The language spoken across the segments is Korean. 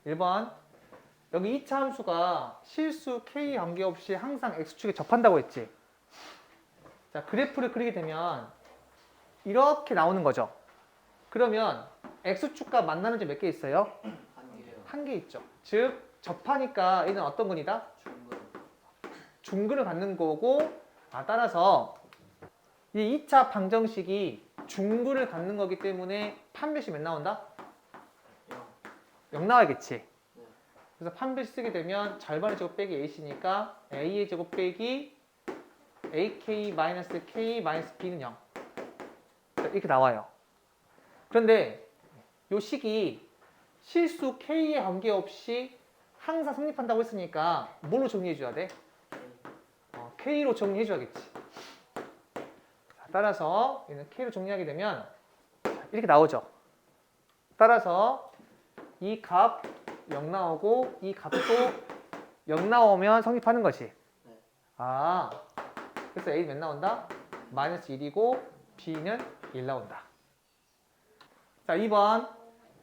1번. 여기 2차 함수가 실수 k 관계없이 항상 x축에 접한다고 했지. 자, 그래프를 그리게 되면 이렇게 나오는 거죠. 그러면 x축과 만나는 점 몇 개 있어요? 한 개요. 한 개 있죠. 즉 접하니까 얘는 어떤 근이다? 중근. 중근을 갖는 거고, 따라서 이 2차 방정식이 중근을 갖는 거기 때문에 판별식 몇 나온다? 0 나와야겠지. 네. 그래서 판별식 쓰게 되면 절반의 제곱 빼기 ac니까 a의 제곱 빼기 ak 마이너스 k 마이너스 b는 0 이렇게 나와요. 그런데 이 식이 실수 k에 관계없이 항상 성립한다고 했으니까 뭘로 정리해 줘야 돼? k로 정리해 줘야겠지. 따라서 얘는 k로 정리하게 되면 이렇게 나오죠. 따라서 이 값 0 나오고 이 값도 0 나오면 성립하는 거지. 그래서 a 몇 나온다? 마이너스 1이고 b는 1 나온다. 자, 2번.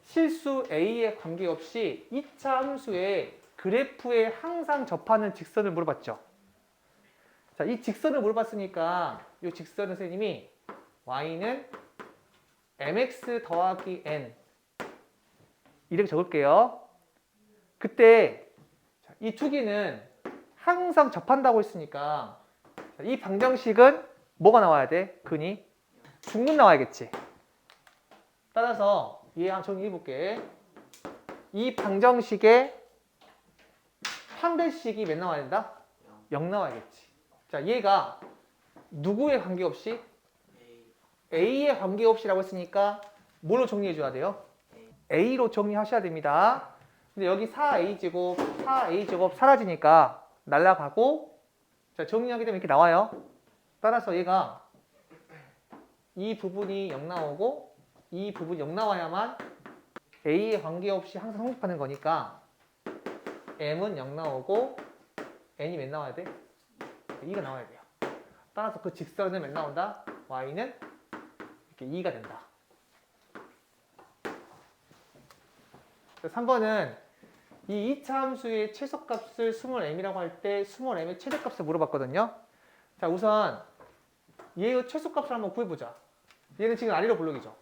실수 a에 관계없이 2차 함수의 그래프에 항상 접하는 직선을 물어봤죠. 자, 이 직선을 물어봤으니까 이 직선은 선생님이 y는 mx 더하기 n 이렇게 적을게요. 그때 이 두 개는 항상 접한다고 했으니까 이 방정식은 뭐가 나와야 돼? 근이 중근 나와야겠지. 따라서 얘 한번 정리해 볼게. 이 방정식의 판별식이 몇 나와야 된다? 0 나와야겠지. 자, 얘가 누구에 관계없이? A에 관계없이라고 했으니까 뭘로 정리해 줘야 돼요? A로 정리하셔야 됩니다. 근데 여기 4A제곱, 4A제곱 사라지니까 날라가고, 자, 정리하게 되면 이렇게 나와요. 따라서 얘가 이 부분이 0 나오고 이 부분이 0 나와야만 A에 관계없이 항상 성립하는 거니까 M은 0 나오고 N이 몇 나와야 돼? 2가 나와야 돼요. 따라서 그 직선은 몇 나온다? Y는 이렇게 2가 된다. 3번은 이 2차 함수의 최소값을 스몰 m이라고 할 때 스몰 m의 최대값을 물어봤거든요. 자, 우선 얘의 최소값을 한번 구해보자. 얘는 지금 아래로 볼록이죠.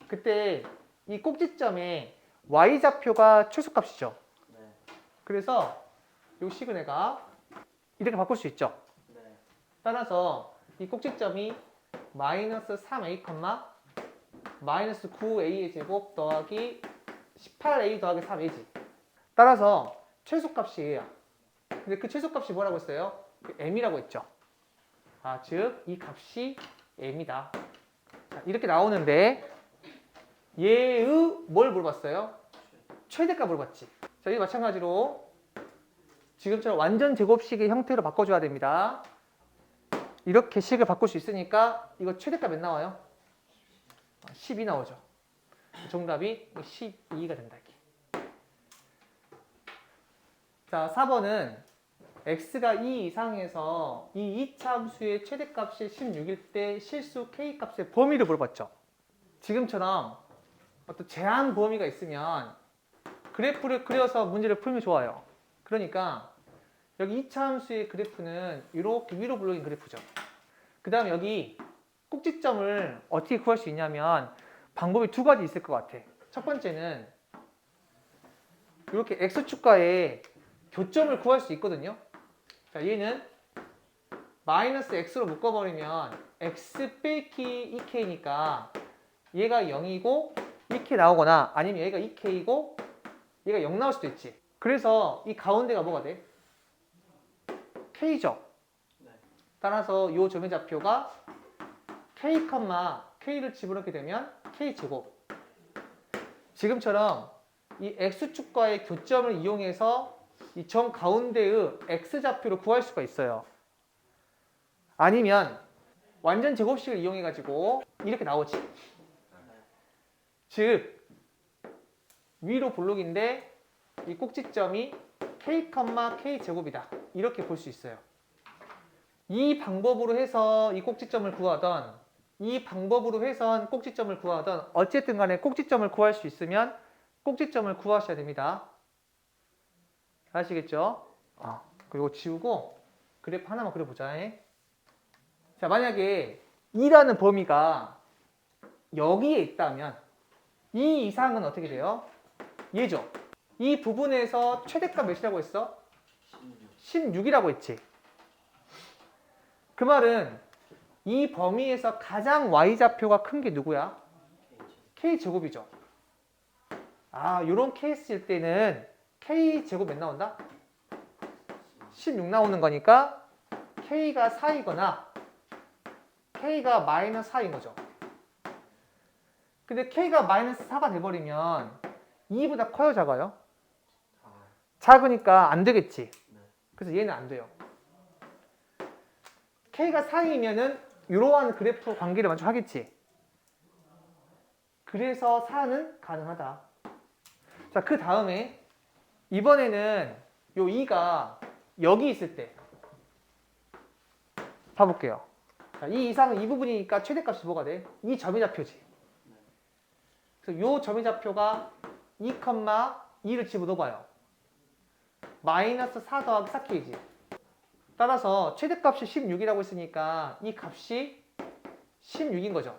그때 이 꼭지점에 y좌표가 최소값이죠. 그래서 이 식을 내가 이렇게 바꿀 수 있죠. 따라서 이 꼭지점이 마이너스 3a, 마이너스 9a의 제곱 더하기 18a 더하기 3a지. 따라서 최소값이 얘야. 근데 그 최소값이 뭐라고 했어요? m이라고 했죠. 즉 이 값이 m이다. 자, 이렇게 나오는데 얘의 뭘 물어봤어요? 최대값 물어봤지. 자, 이 마찬가지로 지금처럼 완전 제곱식의 형태로 바꿔줘야 됩니다. 이렇게 식을 바꿀 수 있으니까 이거 최대값 몇 나와요? 12 나오죠. 정답이 12가 된다. 자, 4번은 x가 2 이상에서 이 2차 함수의 최대값이 16일 때 실수 k값의 범위를 물어봤죠. 지금처럼 어떤 제한 범위가 있으면 그래프를 그려서 문제를 풀면 좋아요. 그러니까 여기 2차 함수의 그래프는 이렇게 위로 불러진 그래프죠. 그 다음에 여기 꼭지점을 어떻게 구할 수 있냐면 방법이 두 가지 있을 것 같아. 첫 번째는 이렇게 x축과의 교점을 구할 수 있거든요. 자, 얘는 마이너스 x로 묶어버리면 x 빼기 2k니까 얘가 0이고 2k 나오거나 아니면 얘가 2k이고 얘가 0 나올 수도 있지. 그래서 이 가운데가 뭐가 돼? k죠. 따라서 이 점의 좌표가 k, k를 집어넣게 되면 k제곱. 지금처럼 이 x축과의 교점을 이용해서 이 점 가운데의 x좌표를 구할 수가 있어요. 아니면 완전 제곱식을 이용해가지고 이렇게 나오지. 즉 위로 볼록인데 이 꼭지점이 k, k제곱이다. 이렇게 볼 수 있어요. 이 방법으로 해서 이 꼭지점을 구하던 이 방법으로 해서 꼭지점을 구하던 어쨌든 간에 꼭지점을 구할 수 있으면 꼭지점을 구하셔야 됩니다. 아시겠죠? 그리고 지우고 그래프 하나만 그려보자. 자, 만약에 2라는 범위가 여기에 있다면 이 이상은 어떻게 돼요? 얘죠. 이 부분에서 최대값 몇이라고 했어? 16이라고 했지. 그 말은 이 범위에서 가장 y좌표가 큰 게 누구야? k제곱이죠. 요런 케이스일 때는 k제곱 몇 나온다? 16 나오는 거니까 k가 4이거나 k가 마이너스 4인 거죠. 근데 k가 마이너스 4가 돼버리면 2보다 커요, 작아요? 작으니까 안 되겠지. 그래서 얘는 안 돼요. k가 4이면은 이러한 그래프 관계를 만족하겠지. 그래서 4는 가능하다. 자, 그 다음에 이번에는 요 2가 여기 있을 때 봐볼게요. 자, 이 이상은 이 부분이니까 최대값이 뭐가 돼? 이 점의 좌표지. 그래서 요 점의 좌표가 2,2를 집어넣어봐요. 마이너스 4 더하기 4k지. 따라서 최대값이 16이라고 했으니까 이 값이 16인 거죠.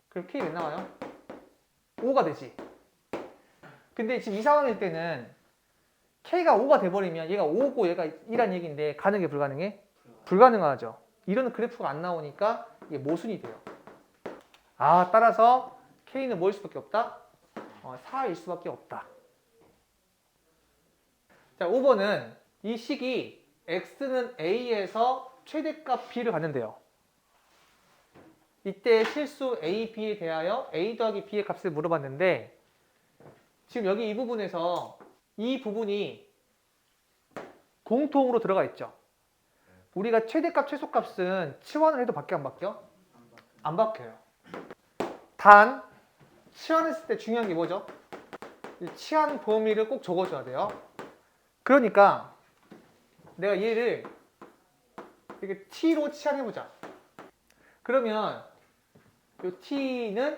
그럼 k 몇 나와요? 5가 되지. 근데 지금 이 상황일 때는 k가 5가 돼버리면 얘가 5고 얘가 2란 얘기인데 가능해, 불가능해? 불가능하죠. 이런 그래프가 안 나오니까 이게 모순이 돼요. 따라서 k는 뭐일 수밖에 없다? 4일 수밖에 없다. 자, 5번은 이 식이 x는 a에서 최대값 b를 갖는데요. 이때 실수 a, b에 대하여 a 더하기 b의 값을 물어봤는데 지금 여기 이 부분에서 이 부분이 공통으로 들어가 있죠. 우리가 최대값, 최소값은 치환을 해도 바뀌어, 안 바뀌어? 안 바뀌어요. 단 치환했을 때 중요한 게 뭐죠? 이 치환 범위를 꼭 적어줘야 돼요. 그러니까 내가 얘를 이렇게 t로 치환해보자. 그러면 이 t는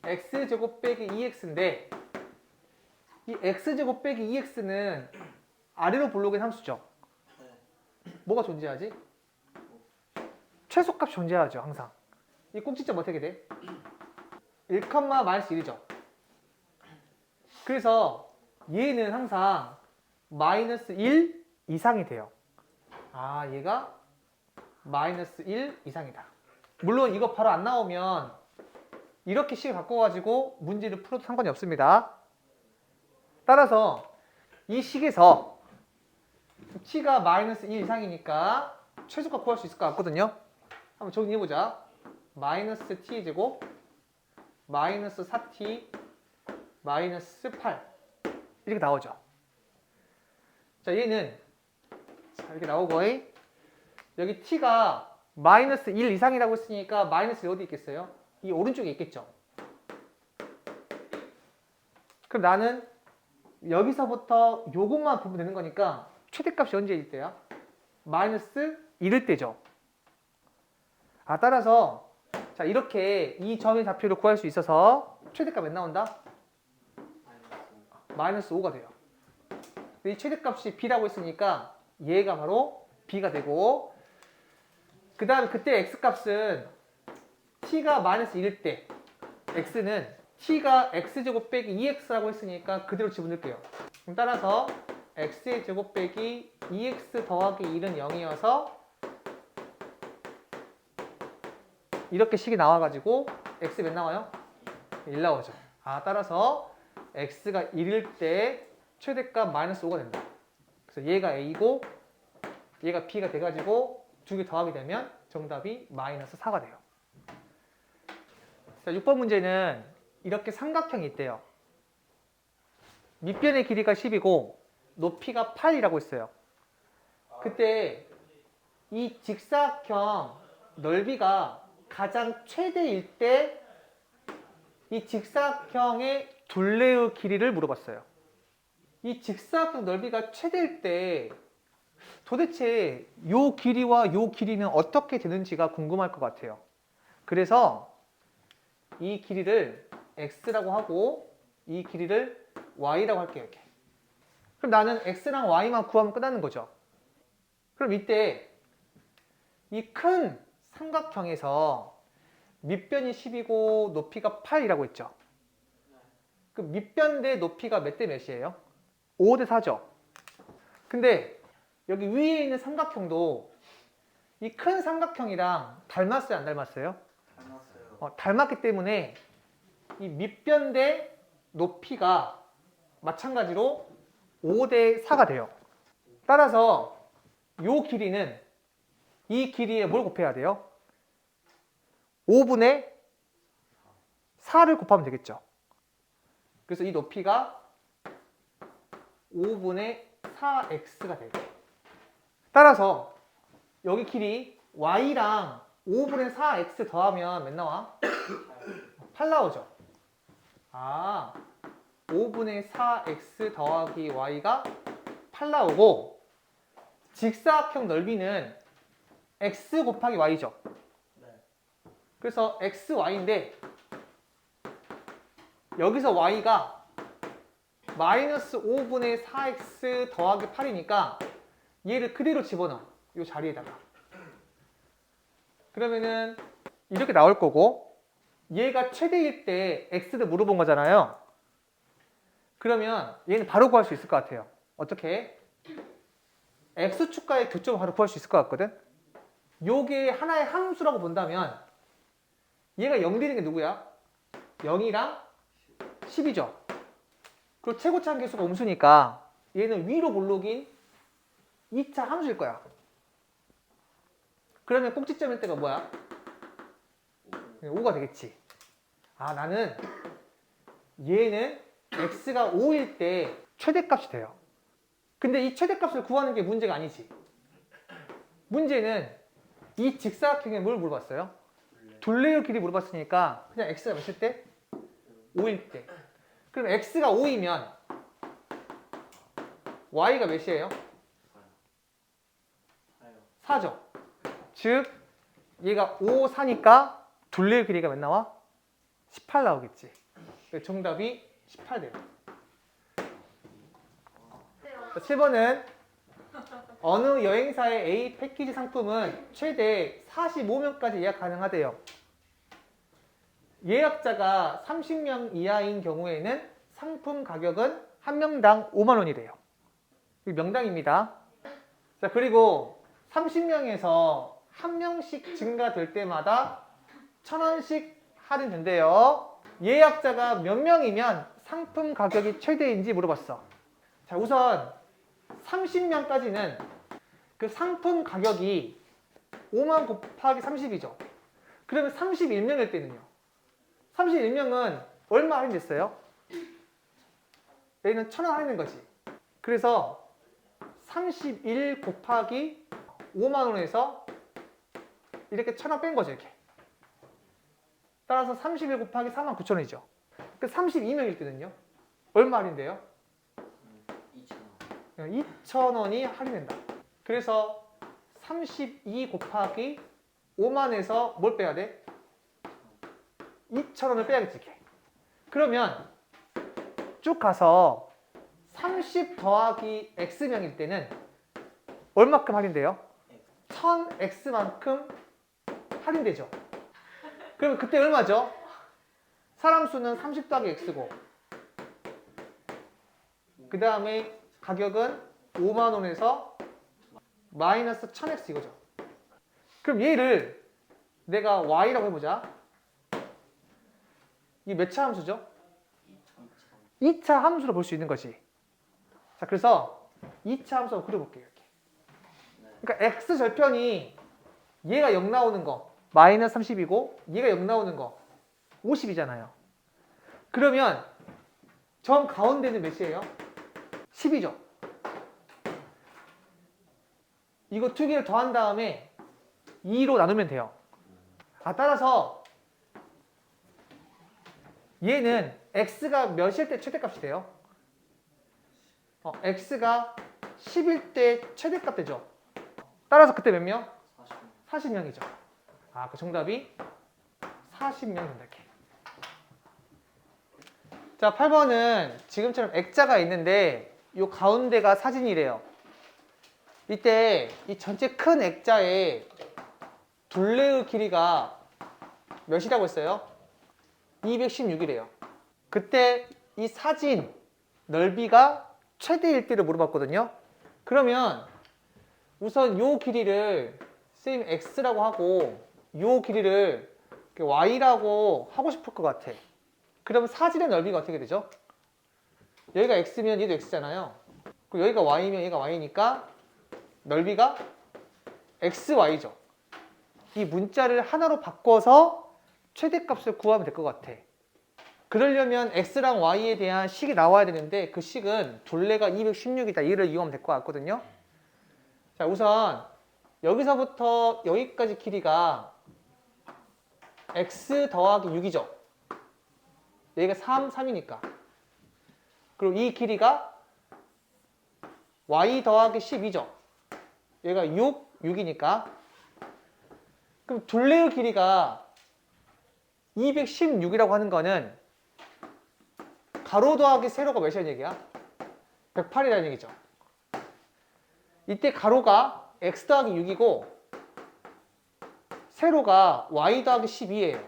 x제곱 빼기 2x인데 이 x제곱 빼기 2x는 아래로 볼록인 함수죠. 뭐가 존재하지? 최소값이 존재하죠, 항상. 이 꼭지점 어떻게 돼? 1,-1이죠. 그래서 얘는 항상 마이너스 1 이상이 돼요. 얘가 마이너스 1 이상이다. 물론 이거 바로 안 나오면 이렇게 식을 바꿔가지고 문제를 풀어도 상관이 없습니다. 따라서 이 식에서 t가 마이너스 1 이상이니까 최소값 구할 수 있을 것 같거든요. 한번 정리해보자. 마이너스 t제곱 마이너스 4t 마이너스 8 이렇게 나오죠. 자, 얘는 이렇게 나오고 여기 t가 마이너스 1 이상이라고 했으니까 마이너스 어디 있겠어요? 이 오른쪽에 있겠죠. 그럼 나는 여기서부터 요것만 보면 되는 거니까 최대값이 언제일 때야? 마이너스 1일 때죠. 따라서 자, 이렇게 이 점의 좌표를 구할 수 있어서 최대값 몇 나온다? 마이너스 5가 돼요. 이 최대값이 b라고 했으니까 얘가 바로 b가 되고 그 다음에 그때 x값은 t가 마이너스 1일 때 x는 t가 x제곱 빼기 2x라고 했으니까 그대로 집어넣을게요. 그럼 따라서 x의 제곱 빼기 2x 더하기 1은 0이어서 이렇게 식이 나와가지고 x 몇 나와요? 1 나오죠. 따라서 x가 1일 때 최대값 마이너스 5가 된다. 그래서 얘가 a고 얘가 b가 돼가지고 두 개 더하게 되면 정답이 마이너스 4가 돼요. 자, 6번 문제는 이렇게 삼각형이 있대요. 밑변의 길이가 10이고 높이가 8이라고 했어요. 그때 이 직사각형 넓이가 가장 최대일 때 이 직사각형의 둘레의 길이를 물어봤어요. 이 직사각형 넓이가 최대일 때 도대체 요 길이와 요 길이는 어떻게 되는지가 궁금할 것 같아요. 그래서 이 길이를 x라고 하고 이 길이를 y라고 할게요. 이렇게. 그럼 나는 x랑 y만 구하면 끝나는 거죠. 그럼 이때 이 큰 삼각형에서 밑변이 10이고 높이가 8이라고 했죠. 그 밑변 대 높이가 몇 대 몇이에요? 5 대 4죠. 근데 여기 위에 있는 삼각형도 이 큰 삼각형이랑 닮았어요? 안 닮았어요? 닮았어요. 닮았기 때문에 이 밑변 대 높이가 마찬가지로 5 대 4가 돼요. 따라서 이 길이는 이 길이에 뭘 곱해야 돼요? 5분의 4를 곱하면 되겠죠. 그래서 이 높이가 5분의 4x가 되죠. 따라서 여기 길이 y랑 5분의 4x 더하면 몇 나와? 8 나오죠. 5분의 4x 더하기 y가 8 나오고 직사각형 넓이는 x 곱하기 y죠. 그래서 xy인데 여기서 y가 마이너스 5분의 4x 더하기 8이니까 얘를 그대로 집어넣어. 이 자리에다가. 그러면은 이렇게 나올 거고 얘가 최대일 때 x를 물어본 거잖아요. 그러면 얘는 바로 구할 수 있을 것 같아요. 어떻게? x축과의 교점을 바로 구할 수 있을 것 같거든? 요게 하나의 함수라고 본다면 얘가 0 되는 게 누구야? 0이랑 10이죠. 그리고 최고차항 계수가 음수니까 얘는 위로 몰록인 2차 함수일 거야. 그러면 꼭지점일 때가 뭐야? 5가 되겠지. 나는 얘는 x가 5일 때 최대값이 돼요. 근데 이 최대값을 구하는 게 문제가 아니지. 문제는 이 직사각형에 뭘 물어봤어요? 둘레의 길이 물어봤으니까 그냥 x가 몇일 때? 5일 때. 그럼 x가 5이면 y가 몇이에요? 4죠. 즉 얘가 5, 4니까 둘레의 길이가 몇 나와? 18 나오겠지. 정답이 18 돼요. 7번은 어느 여행사의 A 패키지 상품은 최대 45명까지 예약 가능하대요. 예약자가 30명 이하인 경우에는 상품 가격은 한 명당 5만 원이래요. 명당입니다. 자, 그리고 30명에서 한 명씩 증가될 때마다 1,000원씩 할인된대요. 예약자가 몇 명이면 상품 가격이 최대인지 물어봤어. 자, 우선 30명까지는 그 상품 가격이 5만 곱하기 30이죠. 그러면 31명일 때는요. 31명은 얼마 할인됐어요? 여기는 1,000원 할인된 거지. 그래서 31 곱하기 5만 원에서 이렇게 1,000원 뺀 거죠. 이렇게. 따라서 31 곱하기 49,000원이죠. 그 32명일 때는요. 얼마 할인돼요? 2,000원이 할인된다. 그래서 32 곱하기 5만에서 뭘 빼야 돼? 2,000원을 빼야겠지. 이렇게. 그러면 쭉 가서 30 더하기 x명일 때는 얼마큼 할인돼요? 1000x만큼 할인되죠. 그러면 그때 얼마죠? 사람 수는 30 더하기 x고 그 다음에 가격은 5만 원에서 마이너스 1000x 이거죠. 그럼 얘를 내가 y라고 해보자. 이게 몇 차 함수죠? 2차 함수로 볼 수 있는 거지. 자, 그래서 2차 함수로 그려볼게요. 이렇게. 그러니까 x절편이 얘가 0 나오는 거 마이너스 30이고 얘가 0 나오는 거 50이잖아요. 그러면 점 가운데는 몇이에요? 10이죠. 이거 두 개를 더한 다음에 2로 나누면 돼요. 따라서 얘는 x가 몇일 때 최대값이 돼요? x가 10일 때 최대값 되죠. 따라서 그때 몇 명? 40명이죠. 그 정답이 40명 된다. 이렇게. 자, 8번은 지금처럼 액자가 있는데 이 가운데가 사진이래요. 이때 이 전체 큰 액자의 둘레의 길이가 몇이라고 했어요? 216이래요. 그때 이 사진 넓이가 최대일 때를 물어봤거든요. 그러면 우선 요 길이를 쌤 x라고 하고 요 길이를 y라고 하고 싶을 것 같아. 그럼 사진의 넓이가 어떻게 되죠? 여기가 x면 얘도 x잖아요. 그리고 여기가 y면 얘가 y니까 넓이가 xy죠. 이 문자를 하나로 바꿔서 최대값을 구하면 될 것 같아. 그러려면 x랑 y에 대한 식이 나와야 되는데 그 식은 둘레가 216이다. 이를 이용하면 될 것 같거든요. 자, 우선 여기서부터 여기까지 길이가 x 더하기 6이죠. 여기가 3이니까. 그리고 이 길이가 y 더하기 12죠. 여기가 6이니까. 그럼 둘레의 길이가 216이라고 하는 거는 가로 더하기 세로가 몇이라는 얘기야? 108이라는 얘기죠. 이때 가로가 x 더하기 6이고 세로가 y 더하기 12예요.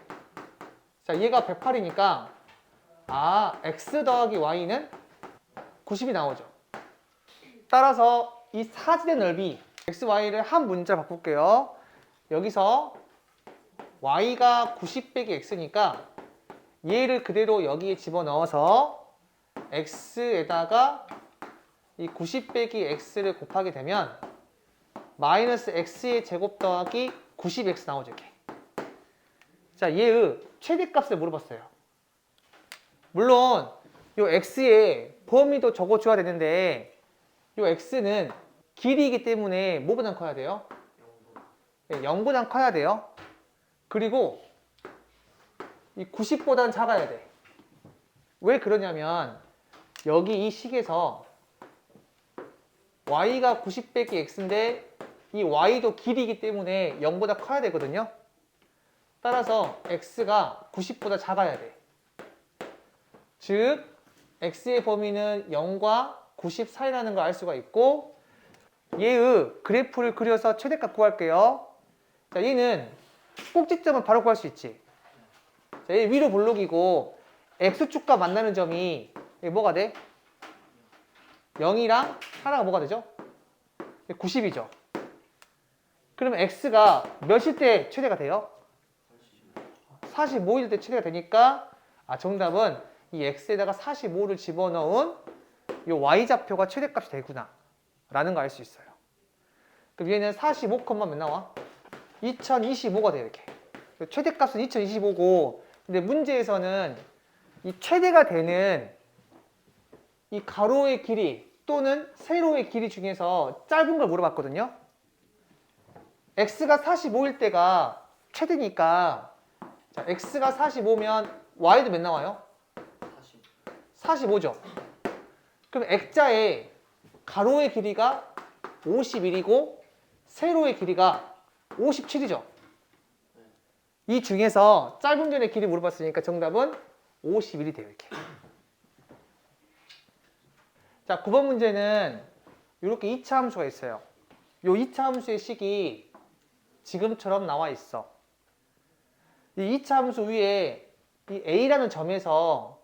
자, 얘가 108이니까 x 더하기 y는 90이 나오죠. 따라서 이 사진의 넓이 x, y를 한 문자로 바꿀게요. 여기서 y가 90 빼기 x니까 얘를 그대로 여기에 집어넣어서 x에다가 이 90 빼기 x를 곱하게 되면 마이너스 x의 제곱 더하기 90x 나오죠. 이렇게. 자, 얘의 최대값을 물어봤어요. 물론 이 x의 범위도 적어줘야 되는데 이 x는 길이이기 때문에 뭐보다 커야 돼요? 0보다 커야 돼요. 그리고 이 90보다는 작아야 돼. 왜 그러냐면 여기 이 식에서 y가 90 빼기 x인데 이 y도 길이이기 때문에 0보다 커야 되거든요. 따라서 x가 90보다 작아야 돼. 즉 x의 범위는 0과 90 사이라는 걸 알 수가 있고 얘의 그래프를 그려서 최대값 구할게요. 자, 얘는 꼭지점을 바로 구할 수 있지. 자, 얘 위로 볼록이고 x축과 만나는 점이 뭐가 돼? 0이랑 하나가 뭐가 되죠? 90이죠. 그러면 x가 몇일 때 최대가 돼요? 45일 때 최대가 되니까 정답은 이 x에다가 45를 집어넣은 이 y좌표가 최대값이 되구나 라는 거 알 수 있어요. 그럼 얘는 45, 몇 나와? 2025가 돼요. 이렇게. 최대값은 2025고 근데 문제에서는 이 최대가 되는 이 가로의 길이 또는 세로의 길이 중에서 짧은 걸 물어봤거든요. x가 45일 때가 최대니까 자, x가 45면 y도 몇 나와요? 45죠. 그럼 액자의 가로의 길이가 51이고 세로의 길이가 57이죠. 이 중에서 짧은 변의 길이 물어봤으니까 정답은 51이 돼요. 이렇게. 자, 9번 문제는 이렇게 2차 함수가 있어요. 이 2차 함수의 식이 지금처럼 나와 있어. 이 2차 함수 위에 이 A라는 점에서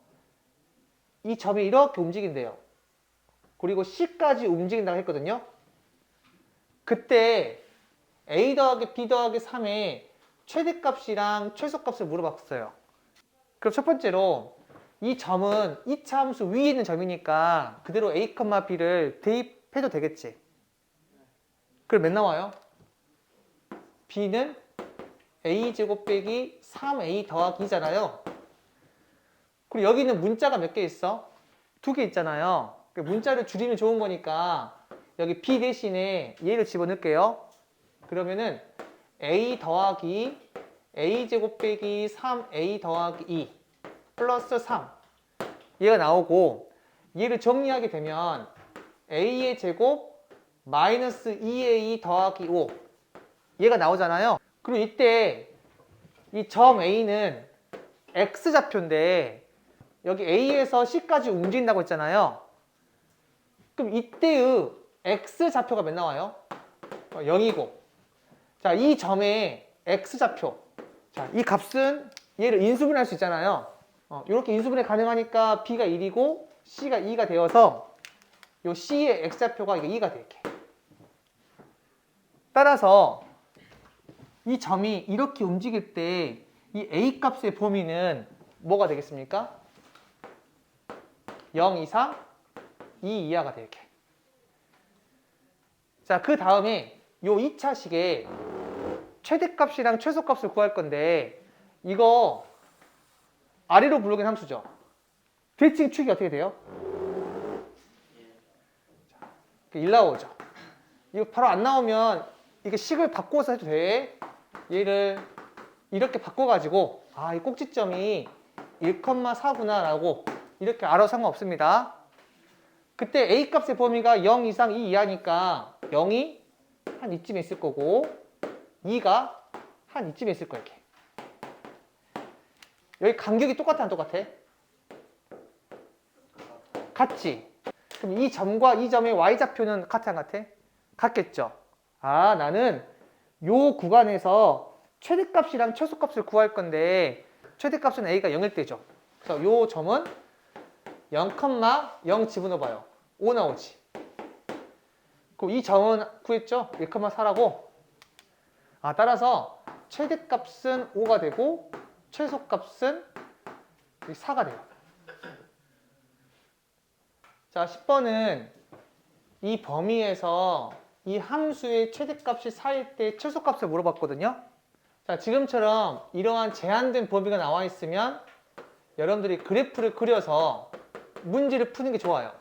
이 점이 이렇게 움직인대요. 그리고 C까지 움직인다고 했거든요. 그때 A 더하기 B 더하기 3의 최대값이랑 최소값을 물어봤어요. 그럼 첫 번째로 이 점은 2차 함수 위에 있는 점이니까 그대로 A, B를 대입해도 되겠지. 그럼 몇 나와요? B는 A제곱 빼기 3A 더하기 2잖아요. 그리고 여기는 문자가 몇 개 있어? 2개 있잖아요. 문자를 줄이면 좋은 거니까 여기 B 대신에 얘를 집어넣을게요. 그러면은 A 더하기 A제곱 빼기 3A 더하기 2 플러스 3 얘가 나오고 얘를 정리하게 되면 A의 제곱 마이너스 2A 더하기 5 얘가 나오잖아요. 그리고 이때 이 점 A는 X좌표인데 여기 A에서 C까지 움직인다고 했잖아요. 그럼 이때의 X좌표가 몇 나와요? 0이고. 자, 이 점의 X좌표. 자, 이 값은 얘를 인수분해할 수 있잖아요. 이렇게 인수분해 가능하니까 B가 1이고 C가 2가 되어서 요 C의 X좌표가 이게 2가 될게. 따라서 이 점이 이렇게 움직일 때 이 A 값의 범위는 뭐가 되겠습니까? 0 이상 2 이하가 될게. 자, 그 다음에 요 2차식에 최대값이랑 최소값을 구할 건데 이거 아래로 블록인 함수죠. 대칭 축이 어떻게 돼요? 1 나오죠. 이거 바로 안 나오면 이게 식을 바꿔서 해도 돼. 얘를 이렇게 바꿔가지고 이 꼭지점이 1,4구나 라고 이렇게 알아도 상관없습니다. 그때 A 값의 범위가 0 이상 2 이하니까 0이 한 이쯤에 있을 거고 2가 한 이쯤에 있을 거야. 이렇게. 여기 간격이 똑같아 안 똑같아? 같지? 그럼 이 점과 이 점의 y좌표는 같아 안 같아? 같겠죠? 나는 요 구간에서 최대값이랑 최소값을 구할 건데 최대값은 a가 0일 때죠. 그래서 요 점은 0,0 집어넣어봐요. 5 나오지. 그럼 이 점은 구했죠? 1,4라고. 따라서 최대값은 5가 되고 최소값은 4가 돼요. 자, 10번은 이 범위에서 이 함수의 최대값이 4일 때 최소값을 물어봤거든요. 자, 지금처럼 이러한 제한된 범위가 나와 있으면 여러분들이 그래프를 그려서 문제를 푸는 게 좋아요.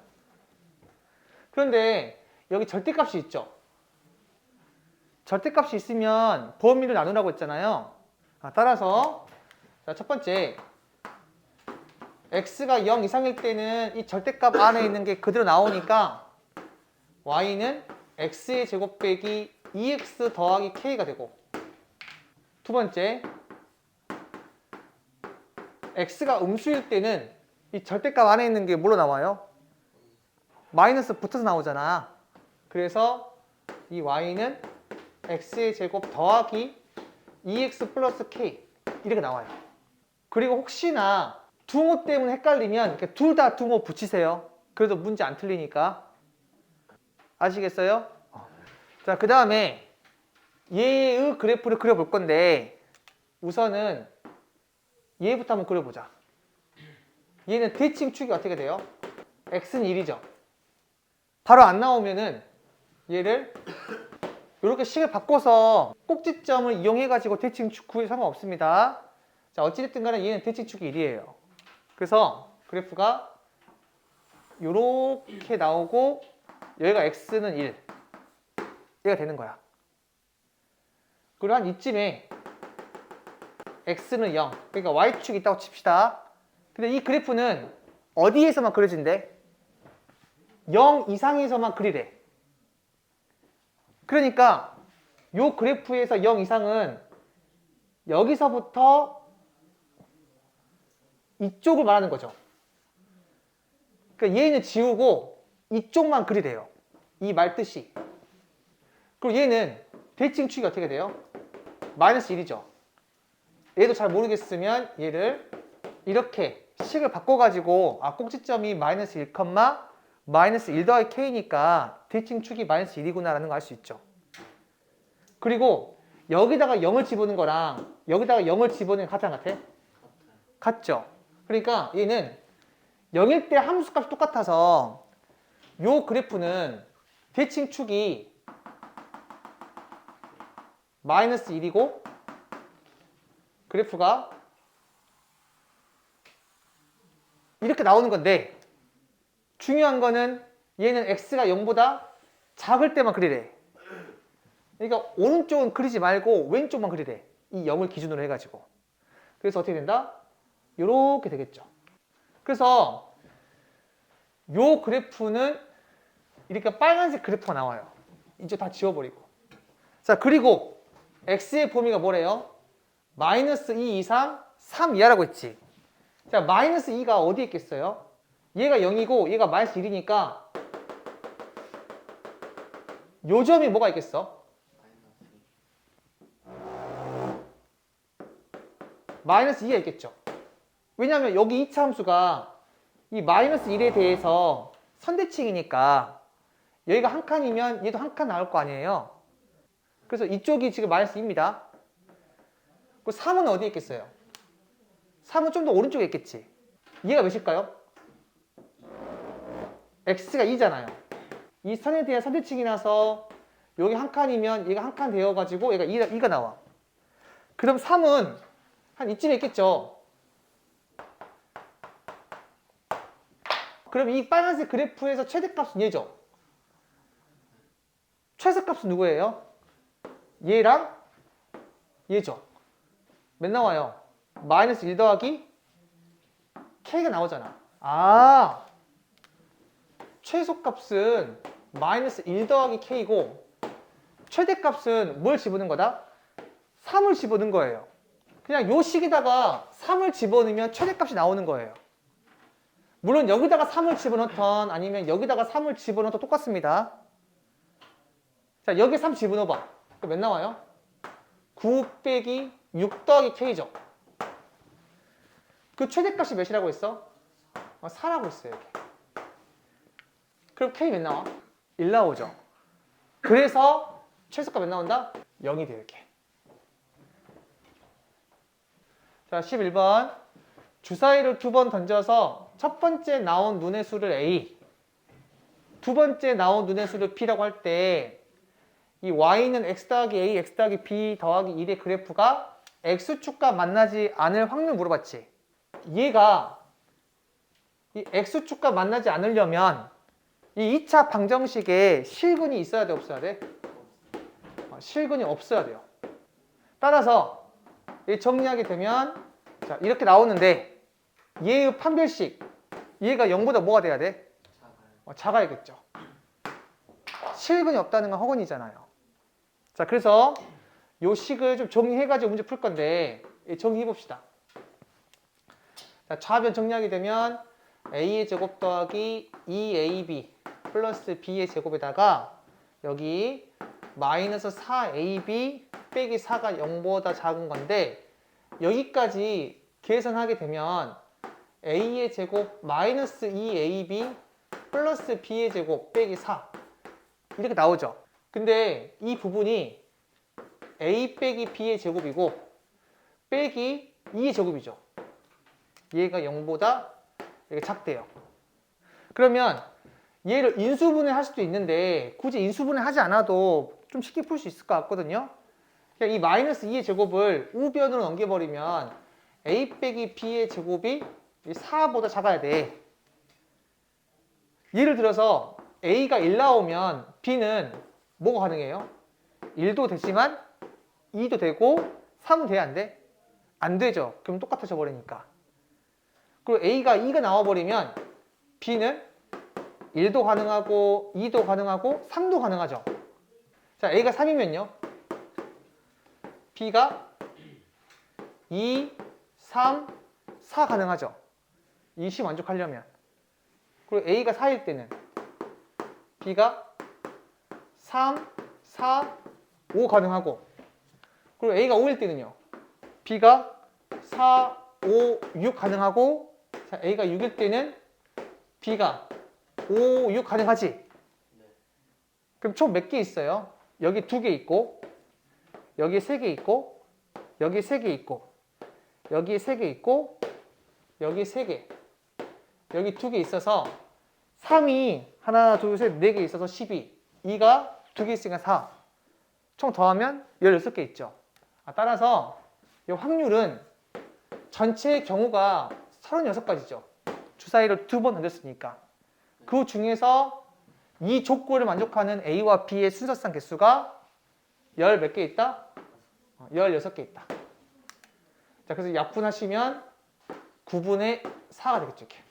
그런데 여기 절대값이 있죠. 절대값이 있으면 범위를 나누라고 했잖아요. 따라서 자, 첫 번째 x가 0 이상일 때는 이 절대값 안에 있는 게 그대로 나오니까 y는 x의 제곱 빼기 2x 더하기 k가 되고, 두 번째 x가 음수일 때는 이 절대값 안에 있는 게 뭘로 나와요? 마이너스 붙어서 나오잖아. 그래서 이 y는 x의 제곱 더하기 2x 플러스 k 이렇게 나와요. 그리고 혹시나 둥호 때문에 헷갈리면 둘 다 둥호 붙이세요. 그래도 문제 안 틀리니까. 아시겠어요? 자, 그 다음에 얘의 그래프를 그려볼 건데 우선은 얘부터 한번 그려보자. 얘는 대칭축이 어떻게 돼요? x는 1이죠. 바로 안 나오면은 얘를 이렇게 식을 바꿔서 꼭지점을 이용해가지고 대칭축 구해도 상관없습니다. 자, 어찌됐든 간에 얘는 대칭축이 1이에요. 그래서 그래프가 이렇게 나오고 여기가 x는 1 얘가 되는 거야. 그리고 한 이쯤에 x는 0 그러니까 y축이 있다고 칩시다. 근데 이 그래프는 어디에서만 그려진대? 0 이상에서만 그리래. 그러니까 이 그래프에서 0 이상은 여기서부터 이쪽을 말하는 거죠. 그러니까 얘는 지우고 이쪽만 그리래요. 이 말 뜻이. 그리고 얘는 대칭축이 어떻게 돼요? 마이너스 1이죠. 얘도 잘 모르겠으면 얘를 이렇게 식을 바꿔가지고 꼭지점이 마이너스 1, 마이너스 1 더하기 k니까 대칭축이 마이너스 1이구나 라는 거 알 수 있죠. 그리고 여기다가 0을 집어넣는 거랑 여기다가 0을 집어넣는 게 같아 안 같아? 같죠. 그러니까 얘는 0일 때 함수값이 똑같아서 요 그래프는 대칭축이 마이너스 1이고 그래프가 이렇게 나오는 건데 중요한 거는 얘는 x가 0보다 작을 때만 그리래. 그러니까 오른쪽은 그리지 말고 왼쪽만 그리래. 이 0을 기준으로 해가지고. 그래서 어떻게 된다? 이렇게 되겠죠. 그래서 요 그래프는 이렇게 빨간색 그래프가 나와요. 이제 다 지워버리고. 자, 그리고 x의 범위가 뭐래요? 마이너스 2 이상 3 이하라고 했지. 자, 마이너스 2가 어디에 있겠어요? 얘가 0이고 얘가 마이너스 1이니까 요 점이 뭐가 있겠어? 마이너스 2가 있겠죠. 왜냐하면 여기 2차 함수가 이 마이너스 1에 대해서 선대칭이니까 여기가 한 칸이면 얘도 한 칸 나올 거 아니에요. 그래서 이쪽이 지금 마이너스 2입니다. 그 3은 어디에 있겠어요? 3은 좀 더 오른쪽에 있겠지. 얘가 몇일까요? x가 2잖아요. 이 선에 대한 선대칭이 나서 여기 한 칸이면 얘가 한 칸 되어가지고 얘가 2가 나와. 그럼 3은 한 이쯤에 있겠죠. 그럼 이 빨간색 그래프에서 최대값은 얘죠. 최소값은 누구예요? 얘랑 얘죠. 몇 나와요? 마이너스 1 더하기 k가 나오잖아. 아, 최소값은 마이너스 1 더하기 k고 최대값은 뭘 집어넣은 거다? 3을 집어넣은 거예요. 그냥 요 식에다가 3을 집어넣으면 최대값이 나오는 거예요. 물론 여기다가 3을 집어넣던 아니면 여기다가 3을 집어넣어도 똑같습니다. 자, 여기 3 집어넣어봐. 그럼 몇 나와요? 9 빼기 6 더하기 k죠. 그 최대값이 몇이라고 했어? 4라고 했어요. 여기. 그럼 k 몇 나와? 1 나오죠. 그래서 최소값 몇 나온다? 0이 돼요. 이렇게. 자, 11번. 주사위를 2번 던져서 첫 번째 나온 눈의 수를 A, 두 번째 나온 눈의 수를 P라고 할 때 이 Y는 X 더하기 A, X 더하기 B 더하기 1의 그래프가 X축과 만나지 않을 확률 물어봤지. 얘가 이 X축과 만나지 않으려면 이 2차 방정식에 실근이 있어야 돼, 없어야 돼? 실근이 없어야 돼요. 따라서 정리하게 되면 자, 이렇게 나오는데 얘의 판별식, 얘가 0보다 뭐가 돼야 돼? 작아야겠죠. 실근이 없다는 건 허근이잖아요. 자, 그래서 요 식을 좀 정리해가지고 문제 풀 건데 정리해 봅시다. 자, 좌변 정리하게 되면 a의 제곱 더하기 2ab 플러스 b의 제곱에다가 여기 마이너스 4ab 빼기 4가 0보다 작은 건데 여기까지 계산하게 되면 a의 제곱 마이너스 2ab 플러스 b의 제곱 빼기 4 이렇게 나오죠. 근데 이 부분이 a 빼기 b의 제곱이고 빼기 2의 제곱이죠. 얘가 0보다 이렇게 작대요. 그러면 얘를 인수분해 할 수도 있는데 굳이 인수분해 하지 않아도 좀 쉽게 풀 수 있을 것 같거든요. 그냥 이 마이너스 2의 제곱을 우변으로 넘겨버리면 a 빼기 b의 제곱이 4보다 작아야 돼. 예를 들어서 a가 1 나오면 b는 뭐가 가능해요? 1도 되지만 2도 되고 3은 돼야 안 돼? 안 되죠. 그럼 똑같아져 버리니까. 그리고 a가 2가 나와버리면 b는 1도 가능하고 2도 가능하고 3도 가능하죠. 자, a가 3이면요. b가 2, 3, 4 가능하죠. 이 식 만족하려면. 그리고 a가 4일 때는 b가 3, 4, 5 가능하고 그리고 a가 5일 때는요. b가 4, 5, 6 가능하고 자, a가 6일 때는 b가 5, 6 가능하지? 그럼 총 몇 개 있어요? 여기 2개 있고 여기 3개 있고 여기 3개 있고 여기 3개 있고 여기 3개 여기 2개 있어서 3이 하나, 둘, 셋, 4개 있어서 12 2가 2개 있으니까 4 총 더하면 16개 있죠. 따라서 이 확률은 전체의 경우가 36가지죠. 주사위를 2번 던졌으니까 그 중에서 이 조건을 만족하는 A와 B의 순서상 개수가 몇 개 있다? 16개 있다. 자, 그래서 약분하시면 9분의 4가 되겠죠. 이렇게.